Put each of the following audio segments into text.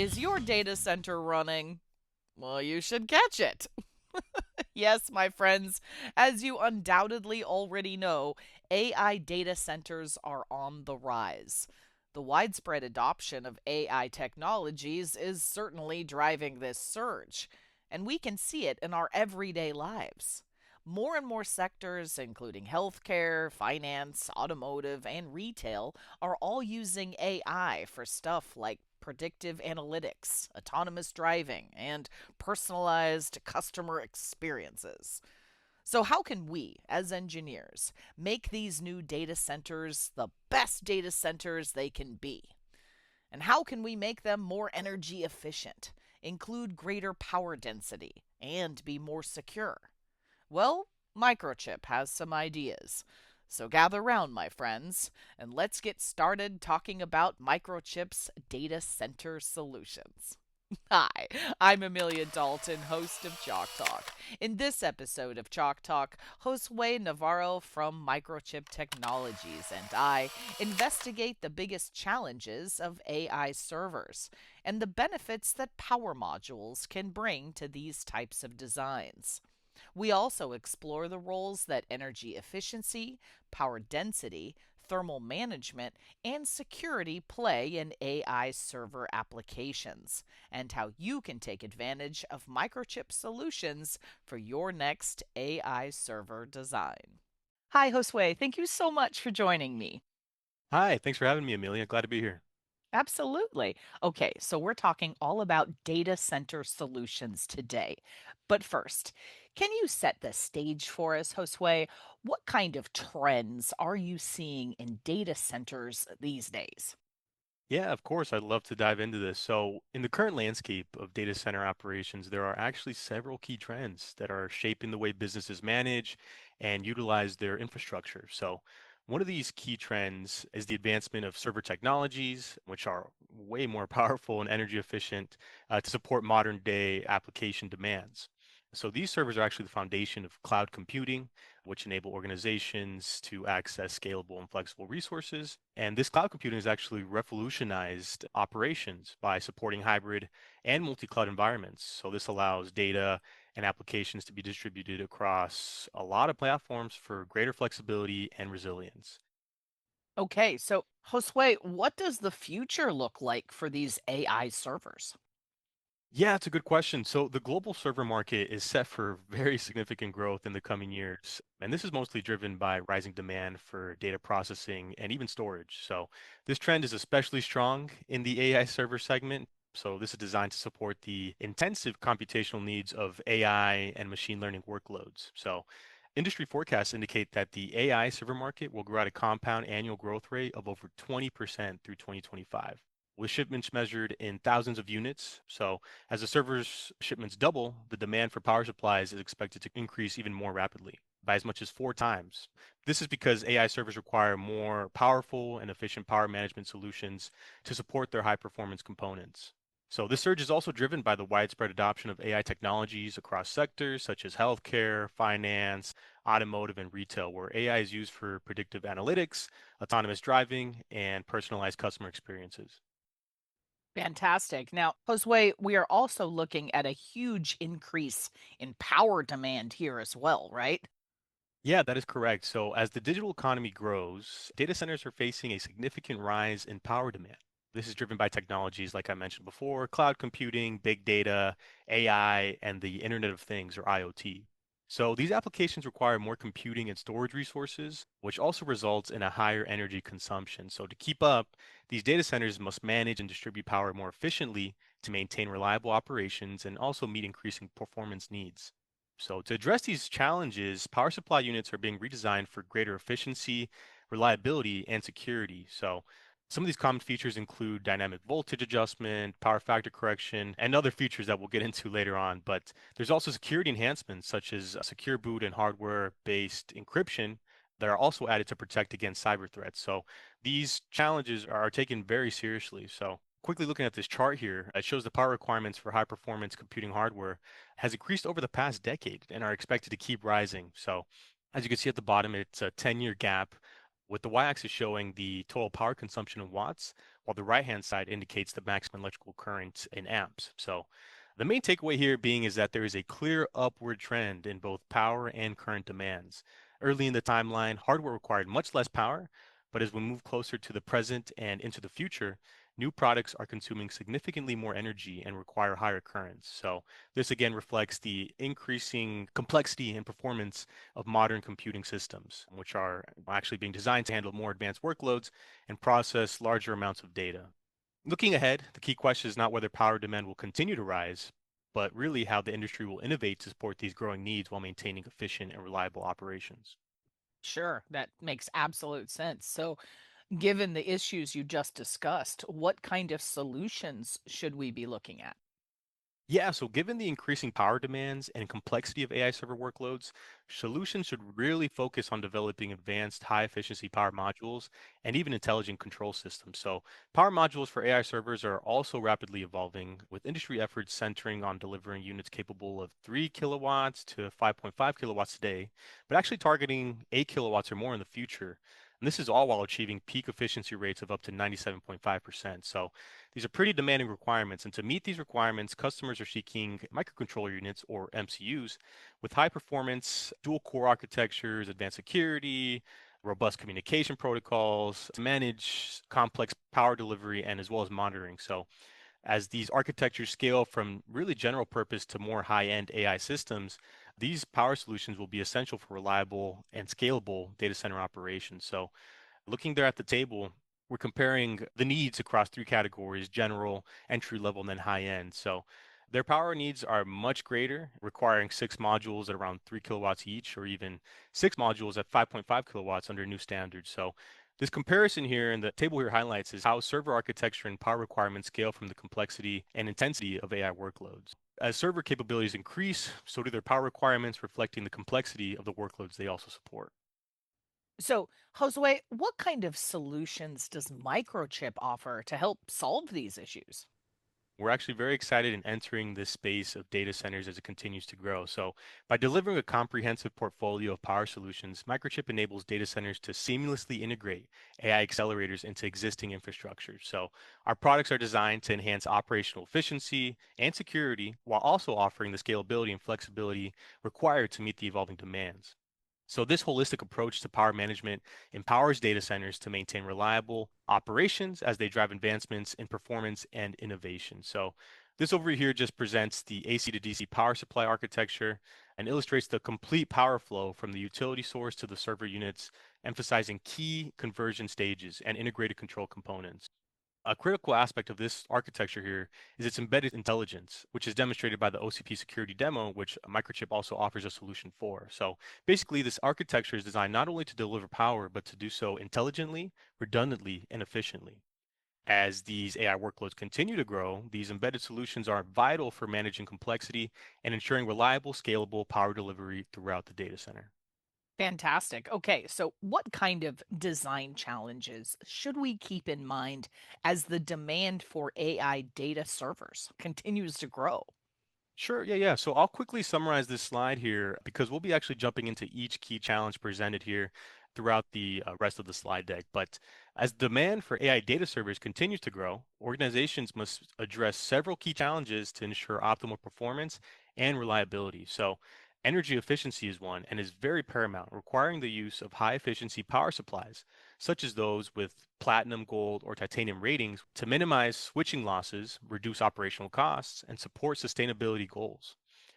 Is your data center running? Well, you should catch it. Yes, my friends, as you undoubtedly already know, AI data centers are on the rise. The widespread adoption of AI technologies is certainly driving this surge, and we can see it in our everyday lives. More and more sectors, including healthcare, finance, automotive, and retail, are all using AI for stuff like predictive analytics, autonomous driving, and personalized customer experiences. So, how can we, as engineers, make these new data centers the best data centers they can be? And how can we make them more energy efficient, include greater power density, and be more secure? Well, Microchip has some ideas. So gather round, my friends, and let's get started talking about Microchip's data center solutions. Hi, I'm Amelia Dalton, host of Chalk Talk. In this episode of Chalk Talk, Josue Navarro from Microchip Technologies and I investigate the biggest challenges of AI servers and the benefits that power modules can bring to these types of designs. We also explore the roles that energy efficiency, power density, thermal management, and security play in AI server applications, and how you can take advantage of microchip solutions for your next AI server design. Hi, Josue. Thank you so much for joining me. Hi, thanks for having me, Amelia. Glad to be here. Absolutely. Okay, so we're talking all about data center solutions today. But first, can you set the stage for us, Josue? What kind of trends are you seeing in data centers these days? Yeah, of course, I'd love to dive into this. So, in the current landscape of data center operations, there are actually several key trends that are shaping the way businesses manage and utilize their infrastructure. So, one of these key trends is the advancement of server technologies, which are way more powerful and energy efficient to support modern day application demands. So, these servers are actually the foundation of cloud computing, which enable organizations to access scalable and flexible resources. And this cloud computing has actually revolutionized operations by supporting hybrid and multi-cloud environments. So this allows data and applications to be distributed across a lot of platforms for greater flexibility and resilience. Okay, so Josue, what does the future look like for these AI servers? Yeah, it's a good question. So the global server market is set for very significant growth in the coming years. And this is mostly driven by rising demand for data processing and even storage. So this trend is especially strong in the AI server segment. So this is designed to support the intensive computational needs of AI and machine learning workloads. So industry forecasts indicate that the AI server market will grow at a compound annual growth rate of over 20% through 2025, with shipments measured in thousands of units. So, as the server's shipments double, the demand for power supplies is expected to increase even more rapidly by as much as 4 times. This is because AI servers require more powerful and efficient power management solutions to support their high performance components. So, this surge is also driven by the widespread adoption of AI technologies across sectors such as healthcare, finance, automotive, and retail, where AI is used for predictive analytics, autonomous driving, and personalized customer experiences. Fantastic. Now, Josue, we are also looking at a huge increase in power demand here as well, right? Yeah, that is correct. So, as the digital economy grows, data centers are facing a significant rise in power demand. This is driven by technologies like I mentioned before, cloud computing, big data, AI, and the Internet of Things or IoT. So, these applications require more computing and storage resources, which also results in a higher energy consumption. So, to keep up, these data centers must manage and distribute power more efficiently to maintain reliable operations and also meet increasing performance needs. So, to address these challenges, power supply units are being redesigned for greater efficiency, reliability, and security. So, some of these common features include dynamic voltage adjustment, power factor correction, and other features that we'll get into later on. But there's also security enhancements such as secure boot and hardware-based encryption that are also added to protect against cyber threats. So, these challenges are taken very seriously. So, quickly looking at this chart here, it shows the power requirements for high performance computing hardware has increased over the past decade and are expected to keep rising. So, as you can see at the bottom, it's a 10-year gap with the y-axis showing the total power consumption in watts, while the right-hand side indicates the maximum electrical current in amps. So the main takeaway here being is that there is a clear upward trend in both power and current demands. Early in the timeline, hardware required much less power, but as we move closer to the present and into the future, new products are consuming significantly more energy and require higher currents. So this again reflects the increasing complexity and performance of modern computing systems, which are actually being designed to handle more advanced workloads and process larger amounts of data. Looking ahead, the key question is not whether power demand will continue to rise, but really how the industry will innovate to support these growing needs while maintaining efficient and reliable operations. Sure, that makes absolute sense. So, given the issues you just discussed, what kind of solutions should we be looking at? Yeah, so given the increasing power demands and complexity of AI server workloads, solutions should really focus on developing advanced high efficiency power modules and even intelligent control systems. So, power modules for AI servers are also rapidly evolving, with industry efforts centering on delivering units capable of 3 kilowatts to 5.5 kilowatts a day, but actually targeting 8 kilowatts or more in the future. And this is all while achieving peak efficiency rates of up to 97.5%. So, these are pretty demanding requirements, and to meet these requirements, customers are seeking microcontroller units or MCUs with high performance, dual core architectures, advanced security, robust communication protocols to manage complex power delivery and as well as monitoring. So, as these architectures scale from really general purpose to more high-end AI systems, these power solutions will be essential for reliable and scalable data center operations. So, looking there at the table, we're comparing the needs across three categories: general, entry level, and then high end. So their power needs are much greater, requiring six modules at around 3 kilowatts each, or even six modules at 5.5 kilowatts under new standards. So this comparison here in the table here highlights is how server architecture and power requirements scale from the complexity and intensity of AI workloads. As server capabilities increase, so do their power requirements, reflecting the complexity of the workloads they also support. So, Josue, what kind of solutions does Microchip offer to help solve these issues? We're actually very excited in entering this space of data centers as it continues to grow. So, by delivering a comprehensive portfolio of power solutions, Microchip enables data centers to seamlessly integrate AI accelerators into existing infrastructure. So, our products are designed to enhance operational efficiency and security while also offering the scalability and flexibility required to meet the evolving demands. So, this holistic approach to power management empowers data centers to maintain reliable operations as they drive advancements in performance and innovation. So, this over here just presents the AC to DC power supply architecture and illustrates the complete power flow from the utility source to the server units, emphasizing key conversion stages and integrated control components. A critical aspect of this architecture here is its embedded intelligence, which is demonstrated by the OCP security demo, which Microchip also offers a solution for. So basically, this architecture is designed not only to deliver power, but to do so intelligently, redundantly, and efficiently. As these AI workloads continue to grow, these embedded solutions are vital for managing complexity and ensuring reliable, scalable power delivery throughout the data center. Fantastic. Okay, so what kind of design challenges should we keep in mind as the demand for AI data servers continues to grow? Sure, yeah. So I'll quickly summarize this slide here because we'll be actually jumping into each key challenge presented here throughout the rest of the slide deck. But as demand for AI data servers continues to grow, organizations must address several key challenges to ensure optimal performance and reliability. So energy efficiency is one and is very paramount, requiring the use of high efficiency power supplies, such as those with platinum, gold, or titanium ratings to minimize switching losses, reduce operational costs, and support sustainability goals.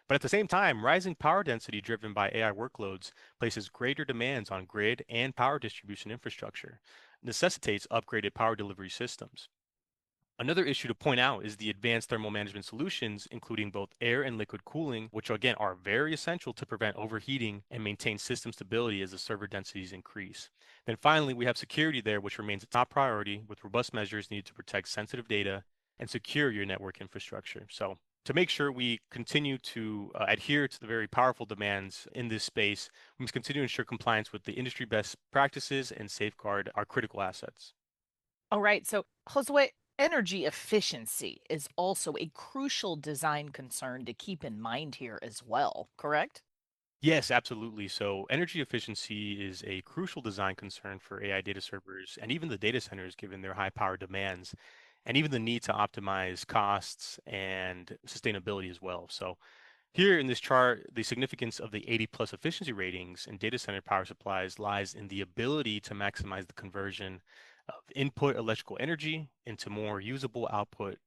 But at the same time, rising power density driven by AI workloads places greater demands on grid and power distribution infrastructure, necessitates upgraded power delivery systems. Another issue to point out is the advanced thermal management solutions, including both air and liquid cooling, which again are very essential to prevent overheating and maintain system stability as the server densities increase. Then finally, we have security there, which remains a top priority with robust measures needed to protect sensitive data and secure your network infrastructure. So, to make sure we continue to adhere to the very powerful demands in this space, we must continue to ensure compliance with the industry best practices and safeguard our critical assets. All right, so Josue, energy efficiency is also a crucial design concern to keep in mind here as well, correct? Yes, absolutely. So energy efficiency is a crucial design concern for AI data servers and even the data centers, given their high power demands and even the need to optimize costs and sustainability as well. So here in this chart, the significance of the 80 plus efficiency ratings in data center power supplies lies in the ability to maximize the conversion of input electrical energy into more usable output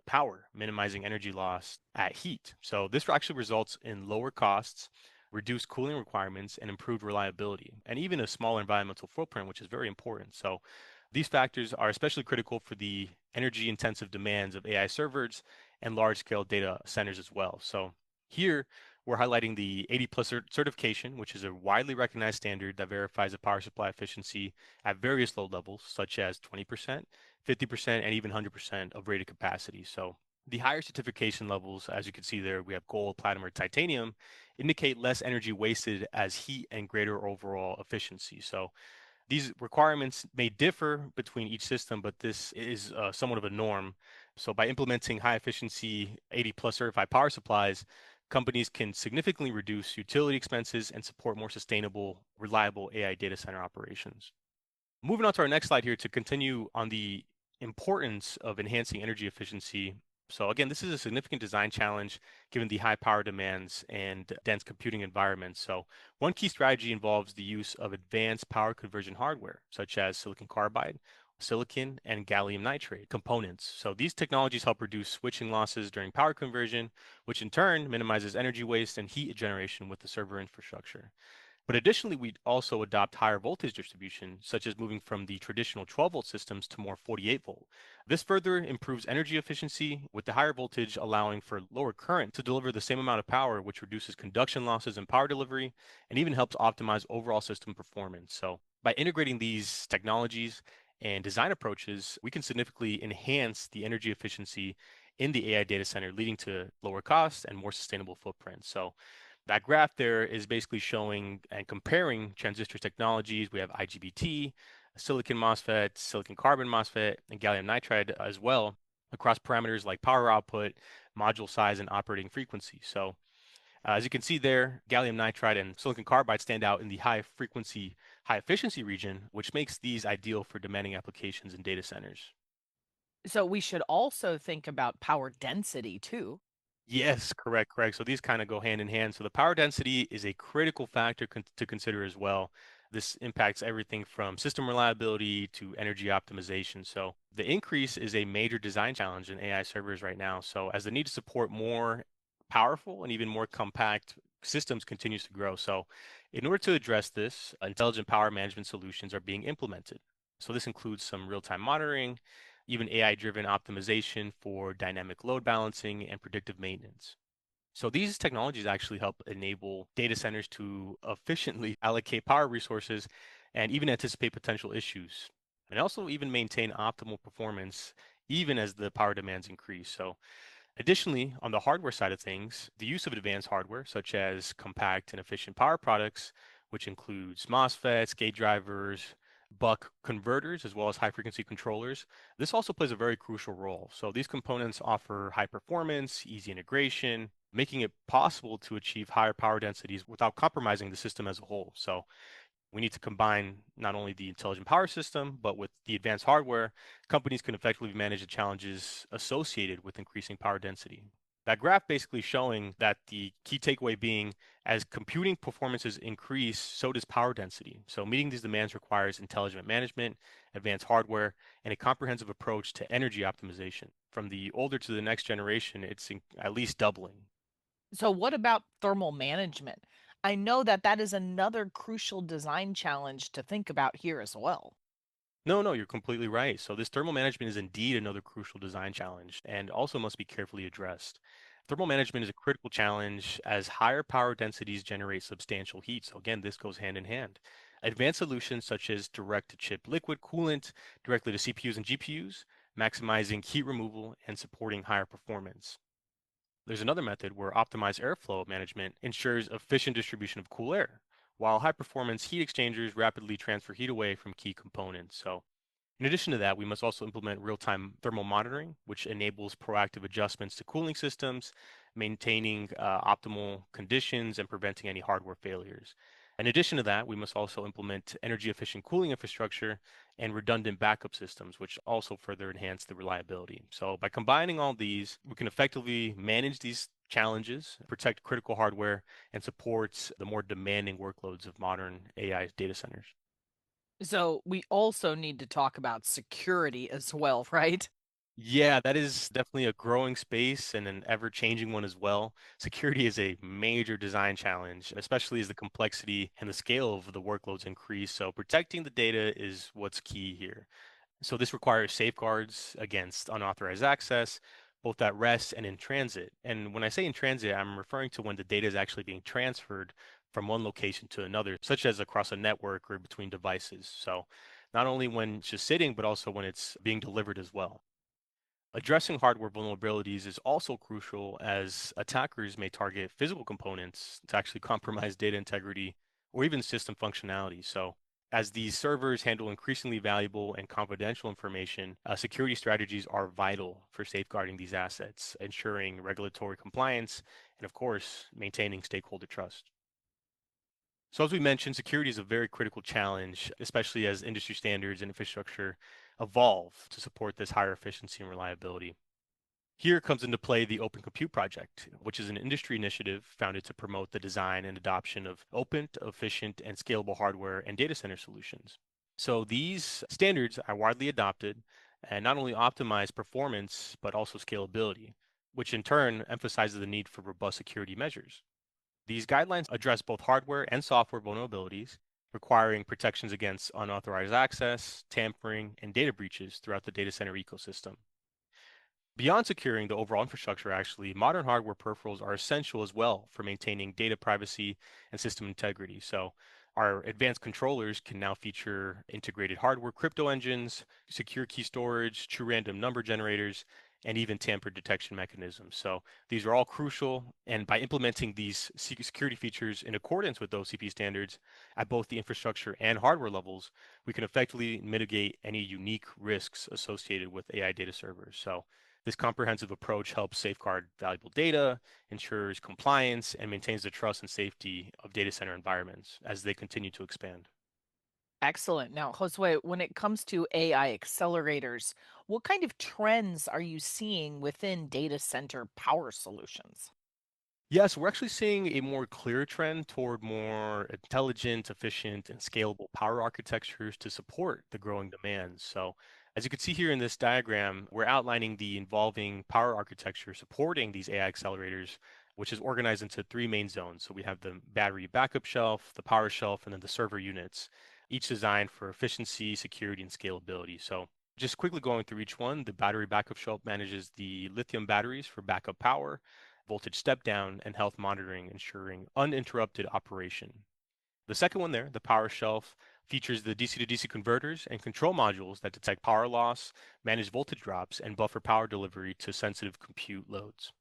power, minimizing energy loss at heat. So this actually results in lower costs, reduced cooling requirements, and improved reliability, and even a smaller environmental footprint, which is very important. So these factors are especially critical for the energy intensive demands of AI servers and large scale data centers as well. So here, we're highlighting the 80 plus certification, which is a widely recognized standard that verifies the power supply efficiency at various load levels, such as 20%, 50%, and even 100% of rated capacity. So the higher certification levels, as you can see there, we have gold, platinum, or titanium, indicate less energy wasted as heat and greater overall efficiency. So these requirements may differ between each system, but this is somewhat of a norm. So by implementing high efficiency 80 plus certified power supplies, companies can significantly reduce utility expenses and support more sustainable, reliable AI data center operations. Moving on to our next slide here to continue on the importance of enhancing energy efficiency. So again, this is a significant design challenge given the high power demands and dense computing environments. So one key strategy involves the use of advanced power conversion hardware, such as silicon carbide, silicon, and gallium nitride components. So these technologies help reduce switching losses during power conversion, which in turn minimizes energy waste and heat generation with the server infrastructure. But additionally, we also adopt higher voltage distribution, such as moving from the traditional 12-volt systems to more 48-volt. This further improves energy efficiency, with the higher voltage allowing for lower current to deliver the same amount of power, which reduces conduction losses and power delivery, and even helps optimize overall system performance. So by integrating these technologies and design approaches, we can significantly enhance the energy efficiency in the AI data center, leading to lower costs and more sustainable footprints. So that graph there is basically showing and comparing transistor technologies. We have IGBT, silicon MOSFET, silicon carbon MOSFET, and gallium nitride as well across parameters like power output, module size, and operating frequency. So as you can see there, gallium nitride and silicon carbide stand out in the high frequency, high efficiency region, which makes these ideal for demanding applications in data centers. So we should also think about power density too. Yes, correct, correct. So these kind of go hand in hand. So the power density is a critical factor to consider as well. This impacts everything from system reliability to energy optimization. So the increase is a major design challenge in AI servers right now. So as the need to support more powerful and even more compact systems continues to grow. So in order to address this, intelligent power management solutions are being implemented. So this includes some real-time monitoring, even AI-driven optimization for dynamic load balancing and predictive maintenance. So these technologies actually help enable data centers to efficiently allocate power resources and even anticipate potential issues, and also even maintain optimal performance even as the power demands increase. So additionally, on the hardware side of things, the use of advanced hardware, such as compact and efficient power products, which includes MOSFETs, gate drivers, buck converters, as well as high frequency controllers, this also plays a very crucial role. So these components offer high performance, easy integration, making it possible to achieve higher power densities without compromising the system as a whole. So we need to combine not only the intelligent power system, but with the advanced hardware, companies can effectively manage the challenges associated with increasing power density. That graph basically showing that the key takeaway being as computing performances increase, so does power density. So meeting these demands requires intelligent management, advanced hardware, and a comprehensive approach to energy optimization. From the older to the next generation, it's at least doubling. So what about thermal management? I know that that is another crucial design challenge to think about here as well. No, no, you're completely right. So this thermal management is indeed another crucial design challenge and also must be carefully addressed. Thermal management is a critical challenge as higher power densities generate substantial heat. So again, this goes hand in hand. Advanced solutions such as direct-to-chip liquid coolant directly to CPUs and GPUs, maximizing heat removal and supporting higher performance. There's another method where optimized airflow management ensures efficient distribution of cool air, while high-performance heat exchangers rapidly transfer heat away from key components. So In addition to that, we must also implement real-time thermal monitoring, which enables proactive adjustments to cooling systems, maintaining optimal conditions and preventing any hardware failures. In addition to that, we must also implement energy-efficient cooling infrastructure and redundant backup systems, which also further enhance the reliability. So by combining all these, we can effectively manage these challenges, protect critical hardware, and support the more demanding workloads of modern AI data centers. So we also need to talk about security as well, right? Yeah, that is definitely a growing space and an ever-changing one as well. Security is a major design challenge, especially as the complexity and the scale of the workloads increase. So protecting the data is what's key here. So this requires safeguards against unauthorized access, both at rest and in transit. And when I say in transit, I'm referring to when the data is actually being transferred from one location to another, such as across a network or between devices. So not only when it's just sitting, but also when it's being delivered as well. Addressing hardware vulnerabilities is also crucial as attackers may target physical components to actually compromise data integrity or even system functionality. So, as these servers handle increasingly valuable and confidential information, security strategies are vital for safeguarding these assets, ensuring regulatory compliance, and of course, maintaining stakeholder trust. So, as we mentioned, security is a very critical challenge, especially as industry standards and infrastructure evolve to support this higher efficiency and reliability. Here comes into play the Open Compute Project, which is an industry initiative founded to promote the design and adoption of open, efficient, and scalable hardware and data center solutions. So these standards are widely adopted and not only optimize performance, but also scalability, which in turn emphasizes the need for robust security measures. These guidelines address both hardware and software vulnerabilities, requiring protections against unauthorized access, tampering, and data breaches throughout the data center ecosystem. Beyond securing the overall infrastructure, actually, modern hardware peripherals are essential as well for maintaining data privacy and system integrity. So, our advanced controllers can now feature integrated hardware crypto engines, secure key storage, true random number generators, and even tamper detection mechanisms. So, these are all crucial. And by implementing these security features in accordance with those CP standards at both the infrastructure and hardware levels, we can effectively mitigate any unique risks associated with AI data servers. So, this comprehensive approach helps safeguard valuable data, ensures compliance, and maintains the trust and safety of data center environments as they continue to expand. Excellent. Now, Josue, when it comes to AI accelerators, what kind of trends are you seeing within data center power solutions? Yes, we're actually seeing a more clear trend toward more intelligent, efficient, and scalable power architectures to support the growing demands. So, as you can see here in this diagram, we're outlining the evolving power architecture supporting these AI accelerators, which is organized into three main zones. So, we have the battery backup shelf, the power shelf, and then the server units, each designed for efficiency, security, and scalability. So, just quickly going through each one, the battery backup shelf manages the lithium batteries for backup power, voltage step down, and health monitoring, ensuring uninterrupted operation. The second one there, the power shelf, features the DC to DC converters and control modules that detect power loss, manage voltage drops, and buffer power delivery to sensitive compute loads.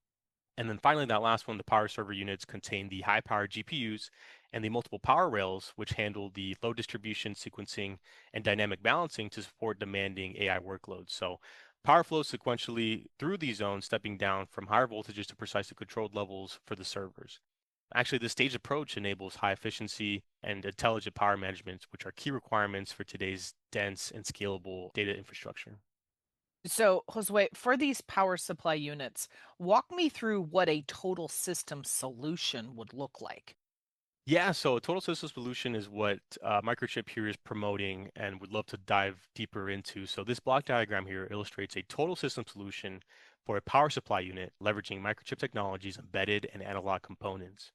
And then finally, that last one, the power server units contain the high power GPUs and the multiple power rails, which handle the load distribution, sequencing, and dynamic balancing to support demanding AI workloads. So power flows sequentially through these zones, stepping down from higher voltages to precisely controlled levels for the servers. Actually, this staged approach enables high efficiency and intelligent power management, which are key requirements for today's dense and scalable data infrastructure. So, Josue, for these power supply units, walk me through what a total system solution would look like. Yeah, so a total system solution is what Microchip here is promoting and would love to dive deeper into. So this block diagram here illustrates a total system solution for a power supply unit leveraging Microchip technologies, embedded and analog components.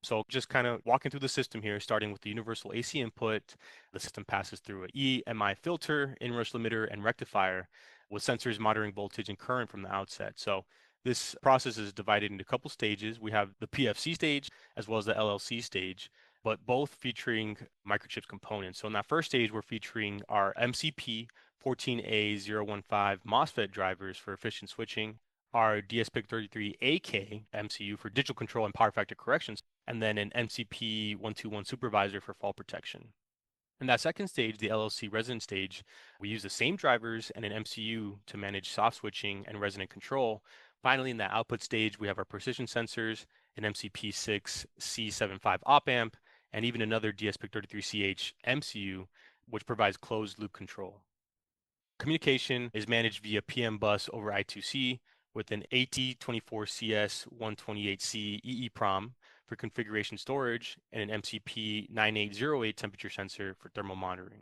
So just kind of walking through the system here, starting with the universal AC input, the system passes through a EMI filter, inrush limiter, and rectifier with sensors monitoring voltage and current from the outset. So this process is divided into a couple stages. We have the PFC stage as well as the LLC stage, but both featuring Microchip's components. So in that first stage, we're featuring our MCP 14A015 MOSFET drivers for efficient switching, our DSPIC33AK MCU for digital control and power factor corrections, and then an MCP 121 supervisor for fault protection. In that second stage, the LLC resonant stage, we use the same drivers and an MCU to manage soft switching and resonant control. Finally, in the output stage, we have our precision sensors, an MCP6 C75 op amp, and even another DSPIC33CH MCU, which provides closed loop control. Communication is managed via PM bus over I2C with an AT24CS128C EEPROM for configuration storage and an MCP 9808 temperature sensor for thermal monitoring.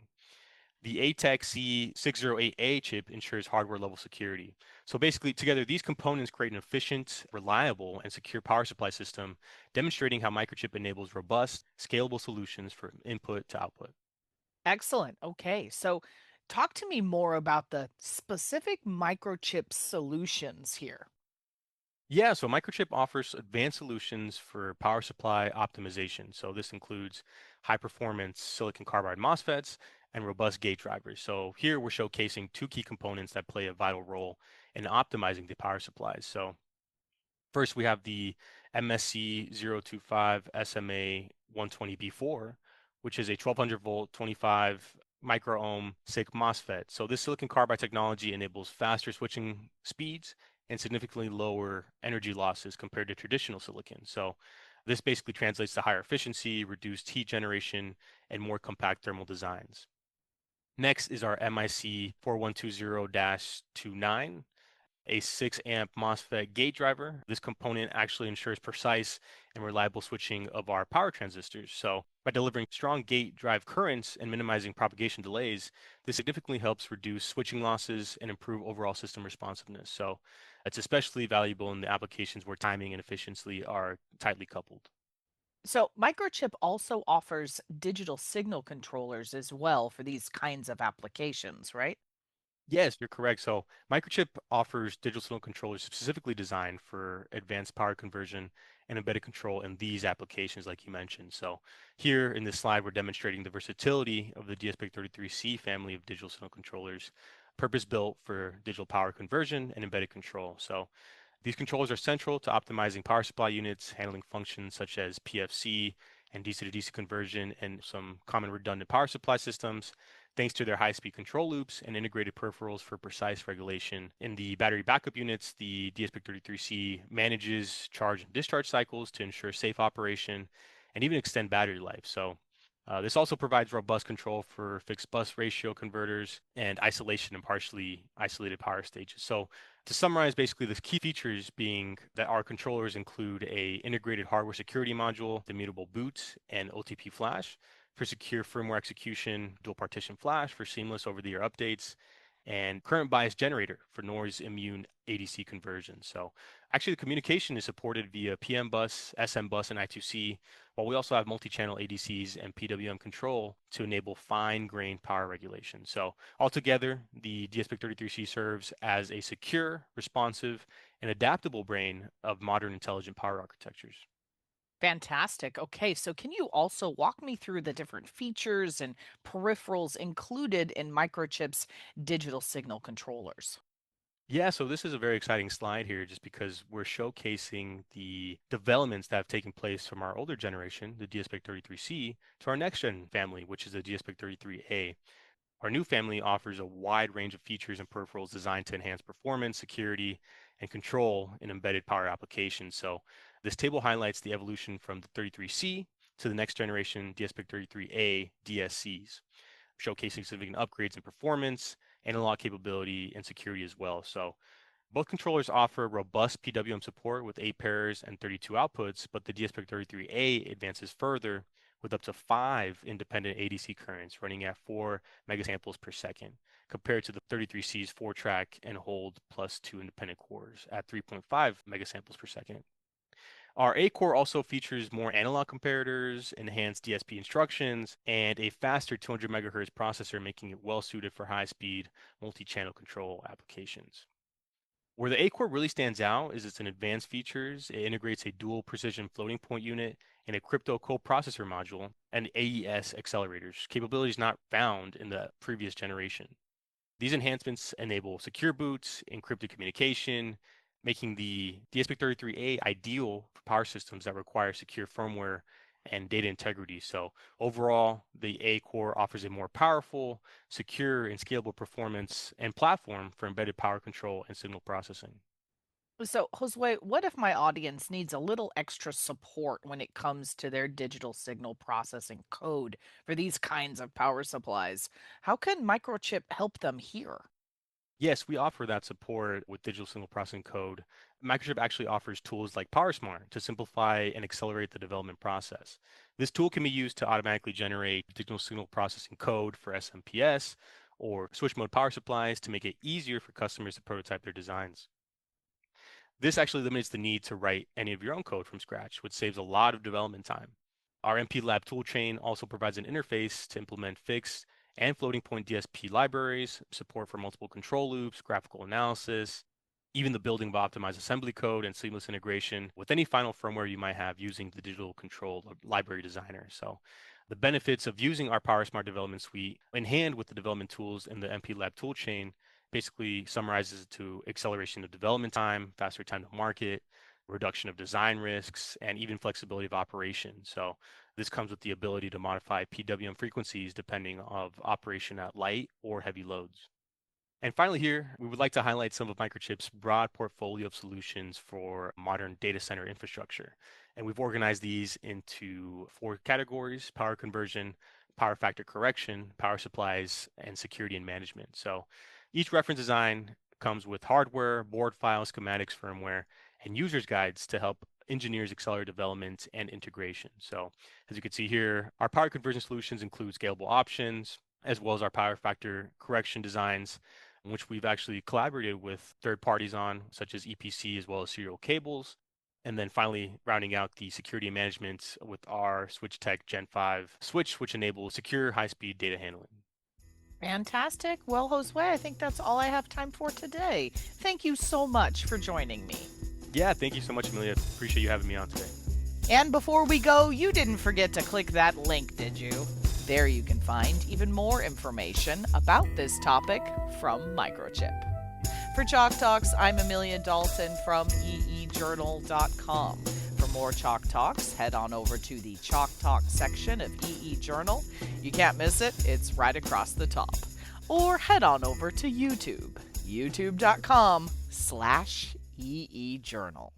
The ATEC C608A chip ensures hardware level security. So basically, together, these components create an efficient, reliable, and secure power supply system, demonstrating how Microchip enables robust, scalable solutions from input to output. Excellent. Okay. So talk to me more about the specific microchip solutions here. Yeah, so Microchip offers advanced solutions for power supply optimization. So this includes high performance silicon carbide MOSFETs and robust gate drivers. So here we're showcasing two key components that play a vital role in optimizing the power supplies. So first, we have the MSC025 SMA 120B4, which is a 1200 volt, 25 micro ohm SiC MOSFET. So this silicon carbide technology enables faster switching speeds and significantly lower energy losses compared to traditional silicon. So this basically translates to higher efficiency, reduced heat generation, and more compact thermal designs. Next is our MIC 4120-29, a 6 amp MOSFET gate driver. This component actually ensures precise and reliable switching of our power transistors. So, by delivering strong gate drive currents and minimizing propagation delays, this significantly helps reduce switching losses and improve overall system responsiveness. So, it's especially valuable in the applications where timing and efficiency are tightly coupled. So Microchip also offers digital signal controllers as well for these kinds of applications, right? Yes, you're correct. So Microchip offers digital signal controllers specifically designed for advanced power conversion and embedded control in these applications, like you mentioned. So here in this slide, we're demonstrating the versatility of the DSPIC33C family of digital signal controllers, purpose-built for digital power conversion and embedded control. So these controllers are central to optimizing power supply units, handling functions such as PFC and DC to DC conversion and some common redundant power supply systems, thanks to their high-speed control loops and integrated peripherals for precise regulation. In the battery backup units, the DSPIC33C manages charge and discharge cycles to ensure safe operation and even extend battery life. So this also provides robust control for fixed bus ratio converters and isolation and partially isolated power stages. So to summarize, basically the key features being that our controllers include a integrated hardware security module, immutable boot, and OTP flash for secure firmware execution, dual partition flash for seamless over-the-air updates, and current bias generator for noise immune ADC conversion. So actually the communication is supported via PM bus, SM bus, and I2C, while we also have multi-channel ADCs and PWM control to enable fine-grained power regulation. So altogether, the DSPIC33C serves as a secure, responsive, and adaptable brain of modern intelligent power architectures. Fantastic. Okay, so can you also walk me through the different features and peripherals included in Microchip's digital signal controllers? Yeah, so this is a very exciting slide here just because we're showcasing the developments that have taken place from our older generation, the DSPIC33C, to our next gen family, which is the DSPIC33A. Our new family offers a wide range of features and peripherals designed to enhance performance, security, and control in embedded power applications. So this table highlights the evolution from the 33C to the next generation DSPIC33A DSCs, showcasing significant upgrades in performance, analog capability, and security as well. So both controllers offer robust PWM support with 8 pairs and 32 outputs, but the DSPIC33A advances further with up to 5 independent ADC currents running at 4 megasamples per second, compared to the 33C's 4-track and hold plus 2 independent cores at 3.5 megasamples per second. Our A core also features more analog comparators, enhanced DSP instructions, and a faster 200 megahertz processor, making it well suited for high-speed multi-channel control applications. Where the A core really stands out is its advanced features. It integrates a dual precision floating point unit and a crypto coprocessor module and AES accelerators, capabilities not found in the previous generation. These enhancements enable secure boots, encrypted communication, making the DSP33A ideal for power systems that require secure firmware and data integrity. So overall, the A core offers a more powerful, secure, and scalable performance and platform for embedded power control and signal processing. So, Josue, what if my audience needs a little extra support when it comes to their digital signal processing code for these kinds of power supplies? How can Microchip help them here? Yes, we offer that support with digital signal processing code. Microchip actually offers tools like PowerSmart to simplify and accelerate the development process. This tool can be used to automatically generate digital signal processing code for SMPS or switch mode power supplies to make it easier for customers to prototype their designs. This actually limits the need to write any of your own code from scratch, which saves a lot of development time. Our MP Lab toolchain also provides an interface to implement fixed and floating point DSP libraries, support for multiple control loops, graphical analysis, even the building of optimized assembly code and seamless integration with any final firmware you might have using the digital control library designer. So the benefits of using our PowerSmart development suite in hand with the development tools in the MP Lab toolchain basically summarizes it to acceleration of development time, faster time to market, reduction of design risks, and even flexibility of operation. So this comes with the ability to modify PWM frequencies depending of operation at light or heavy loads. And finally, here, we would like to highlight some of Microchip's broad portfolio of solutions for modern data center infrastructure. And we've organized these into four categories: power conversion, power factor correction, power supplies, and security and management. So each reference design comes with hardware, board files, schematics, firmware, and users guides to help engineers accelerate development and integration. So as you can see here, our power conversion solutions include scalable options, as well as our power factor correction designs, which we've actually collaborated with third parties on, such as EPC as well as serial cables. And then finally, rounding out the security and management with our SwitchTech Gen 5 switch, which enables secure high-speed data handling. Fantastic. Well, Josue, I think that's all I have time for today. Thank you so much for joining me. Yeah, thank you so much, Amelia. Appreciate you having me on today. And before we go, you didn't forget to click that link, did you? There you can find even more information about this topic from Microchip. For Chalk Talks, I'm Amelia Dalton from eejournal.com. For more Chalk Talks, head on over to the Chalk Talk section of EE Journal. You can't miss it, it's right across the top. Or head on over to YouTube, youtube.com/EE Journal.